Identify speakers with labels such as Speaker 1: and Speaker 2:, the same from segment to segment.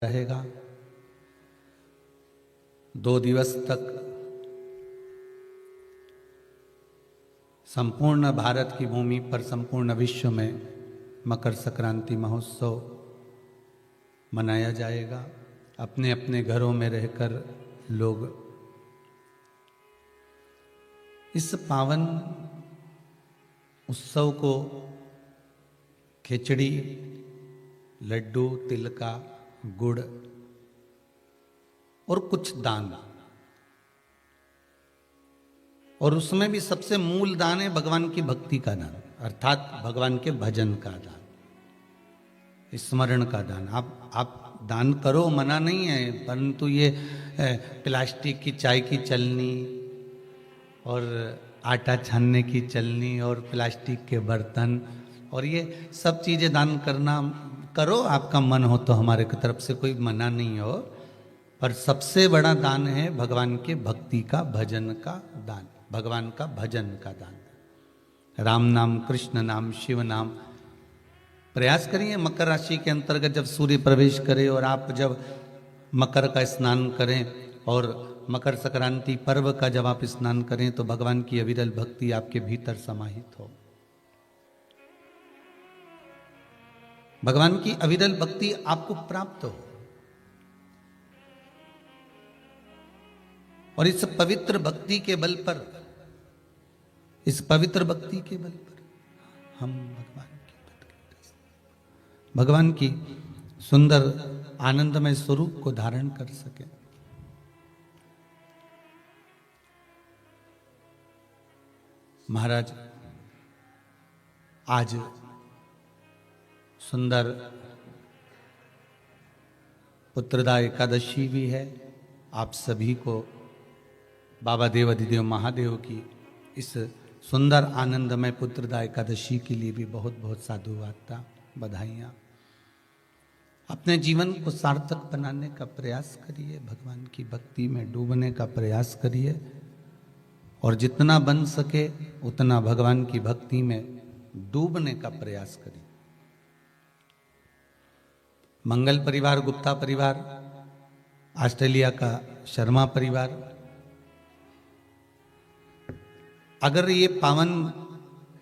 Speaker 1: रहेगा। 2 दिवस तक संपूर्ण भारत की भूमि पर, संपूर्ण विश्व में मकर संक्रांति महोत्सव मनाया जाएगा। अपने अपने घरों में रहकर लोग इस पावन उत्सव को खिचड़ी, लड्डू, तिल का, गुड़ और कुछ दान, और उसमें भी सबसे मूल दान है भगवान की भक्ति का दान, अर्थात भगवान के भजन का दान, स्मरण का दान। आप दान करो, मना नहीं है, परंतु ये प्लास्टिक की चाय की चलनी और आटा छानने की चलनी और प्लास्टिक के बर्तन और ये सब चीज़ें दान करना करो, आपका मन हो तो, हमारे की तरफ से कोई मना नहीं हो, पर सबसे बड़ा दान है भगवान के भक्ति का, भजन का दान, भगवान का भजन का दान। राम नाम, कृष्ण नाम, शिव नाम। प्रयास करिए मकर राशि के अंतर्गत जब सूर्य प्रवेश करे और आप जब मकर का स्नान करें और मकर संक्रांति पर्व का जब आप स्नान करें तो भगवान की अविरल भक्ति आपके भीतर समाहित हो। भगवान की अविरल भक्ति आपको प्राप्त हो और इस पवित्र भक्ति के बल पर, इस पवित्र भक्ति के बल पर हम भगवान की सुंदर आनंदमय स्वरूप को धारण कर सके। महाराज, आज सुंदर पुत्रदा एकादशी भी है। आप सभी को बाबा देव अधिदेव महादेव की इस सुंदर आनंदमय पुत्रदा एकादशी के लिए भी बहुत बहुत साधुवाद, बधाइयाँ। अपने जीवन को सार्थक बनाने का प्रयास करिए, भगवान की भक्ति में डूबने का प्रयास करिए और जितना बन सके उतना भगवान की भक्ति में डूबने का प्रयास करिए। मंगल परिवार, गुप्ता परिवार, ऑस्ट्रेलिया का शर्मा परिवार, अगर ये पावन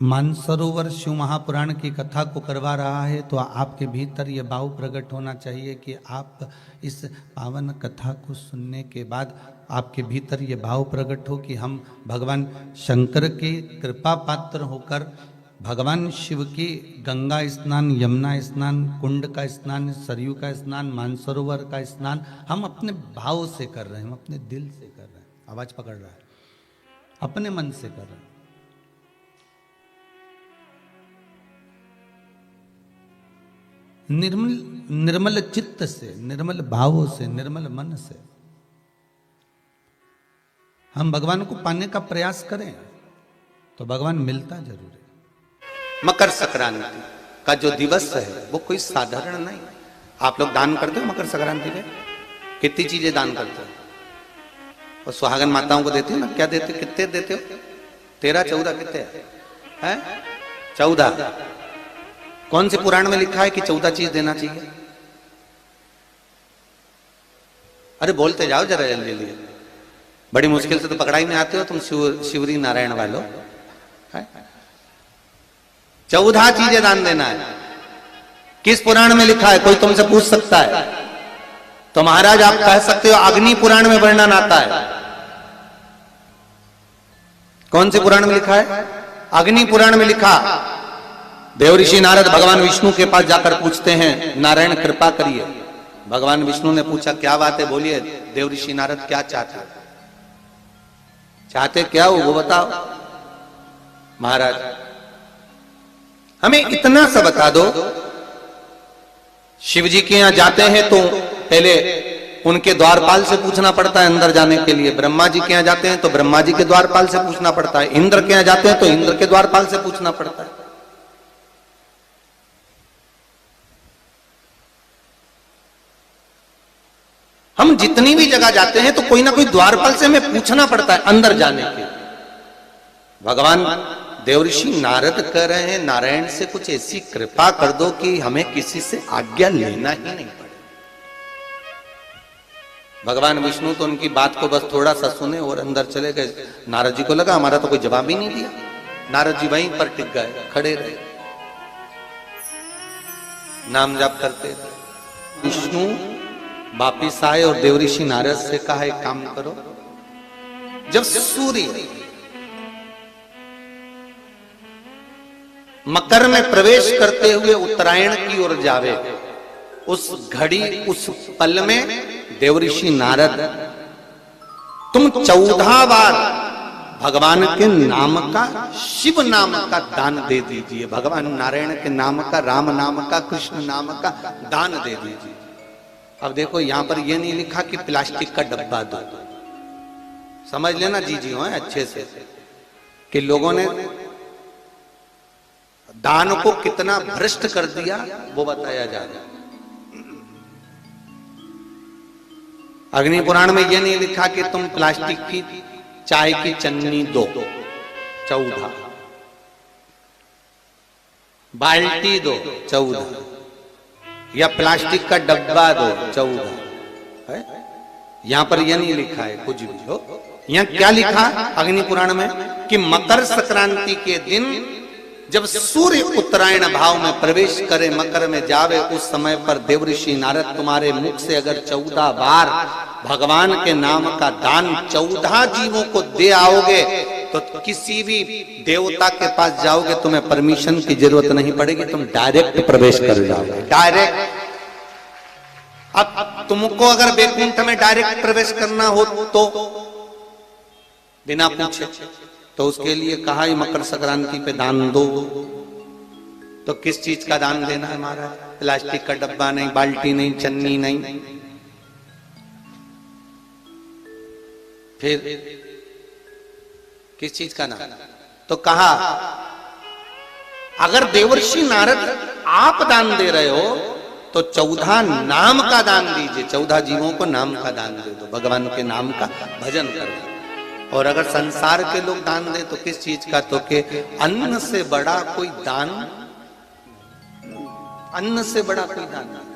Speaker 1: मानसरोवर शिव महापुराण की कथा को करवा रहा है तो आपके भीतर ये भाव प्रकट होना चाहिए कि आप इस पावन कथा को सुनने के बाद आपके भीतर ये भाव प्रकट हो कि हम भगवान शंकर के कृपा पात्र होकर भगवान शिव की गंगा स्नान, यमुना स्नान, कुंड का स्नान, सरयू का स्नान, मानसरोवर का स्नान हम अपने भाव से कर रहे हैं, हम अपने दिल से कर रहे हैं। आवाज पकड़ रहा है, अपने मन से कर रहे हैं। निर्मल चित्त से, निर्मल भावों से, निर्मल मन से हम भगवान को पाने का प्रयास करें तो भगवान मिलता जरूर है। मकर संक्रांति का जो दिवस है वो कोई साधारण नहीं। आप लोग दान करते हो मकर संक्रांति पे? कितनी चीजें दान करते हो? और सुहागन माताओं को देते हो ना? क्या देते, कितने देते हो? 13, 14 कितने हैं? 14। कौन से पुराण में लिखा है कि 14 चीज देना चाहिए? अरे बोलते जाओ जरा जल्दी जल्दी, बड़ी मुश्किल से तो पकड़ा ही नहीं आते हो तुम शिवरी नारायण वालों। 14 चीजें दान देना है। किस पुराण में लिखा है? कोई तुमसे पूछ सकता है तो महाराज आप कह सकते हो अग्नि पुराण में वर्णन आता है। कौन से पुराण में लिखा है? अग्नि पुराण में लिखा। देव ऋषि नारद भगवान विष्णु के पास जाकर पूछते हैं, नारायण कृपा करिए। भगवान विष्णु ने पूछा क्या बात है, बोलिए। देव ऋषि नारद क्या चाहते क्या हो वो बताओ। महाराज हमें इतना सा बता दो, शिव जी के यहां जाते हैं तो पहले उनके द्वारपाल से पूछना पड़ता है अंदर जाने के लिए। ब्रह्मा जी के यहां जाते हैं तो ब्रह्मा जी के द्वारपाल से पूछना पड़ता है। इंद्र के यहां जाते हैं तो इंद्र के द्वारपाल से पूछना पड़ता है। हम जितनी भी जगह जाते हैं तो कोई ना कोई द्वारपाल से हमें पूछना पड़ता है अंदर जाने के। भगवान देवऋषि नारद कह रहे हैं नारायण से कुछ ऐसी कृपा कर दो कि हमें किसी से आज्ञा लेना ही नहीं पड़े। भगवान विष्णु तो उनकी बात को बस थोड़ा सा सुने और अंदर चले गए। नारद जी को लगा हमारा तो कोई जवाब ही नहीं दिया। नारद जी वहीं पर टिक गए, खड़े रहे, नाम जाप करते रहे। विष्णु वापिस आए और देवऋषि नारद से कहा एक काम करो, जब सूर्य मकर में प्रवेश करते हुए उत्तरायण की ओर जावे, उस घड़ी उस पल में देवऋषि नारद तुम 14 बार भगवान के नाम का, शिव नाम का दान दे दीजिए। भगवान नारायण के नाम का, राम नाम का, कृष्ण नाम का दान दे दीजिए। अब देखो यहां पर यह नहीं लिखा कि प्लास्टिक का डब्बा दो, समझ लेना जी हो अच्छे से, कि लोगों ने दान को कितना भ्रष्ट कर दिया वो बताया जा रहा है। अग्नि पुराण में यह नहीं लिखा कि तुम प्लास्टिक की चाय की चन्नी दो 14, बाल्टी दो 14, या प्लास्टिक का डब्बा दो 14 है। यहां पर यह नहीं लिखा है कुछ भी हो। यहां क्या लिखा अग्नि पुराण में कि मकर संक्रांति के दिन जब सूर्य उत्तरायण भाव में प्रवेश करे, मकर में जावे, उस समय पर देवऋषि नारद तुम्हारे मुख से अगर 14 बार भगवान के नाम का दान 14 जीवों को दे आओगे तो किसी भी देवता के पास जाओगे, तुम्हें परमिशन की जरूरत नहीं पड़ेगी, तुम डायरेक्ट प्रवेश कर जाओगे, डायरेक्ट। अब तुमको अगर वैकुंठ में डायरेक्ट प्रवेश करना हो तो बिना पूछे, तो उसके लिए कहा ही मकर संक्रांति पे दान दो। तो किस चीज का दान देना है हमारा? प्लास्टिक का डब्बा नहीं, बाल्टी नहीं, चन्नी नहीं, फिर किस चीज का नाम? तो कहा अगर देवर्षि नारद आप दान दे रहे हो तो 14 नाम का दान दीजिए, 14 जीवों को नाम का दान दे दो, भगवान के नाम का भजन करो। और अगर संसार के लोग दान दे तो किस चीज का? तो के अन्न से बड़ा कोई दान, अन्न से बड़ा कोई दान नहीं।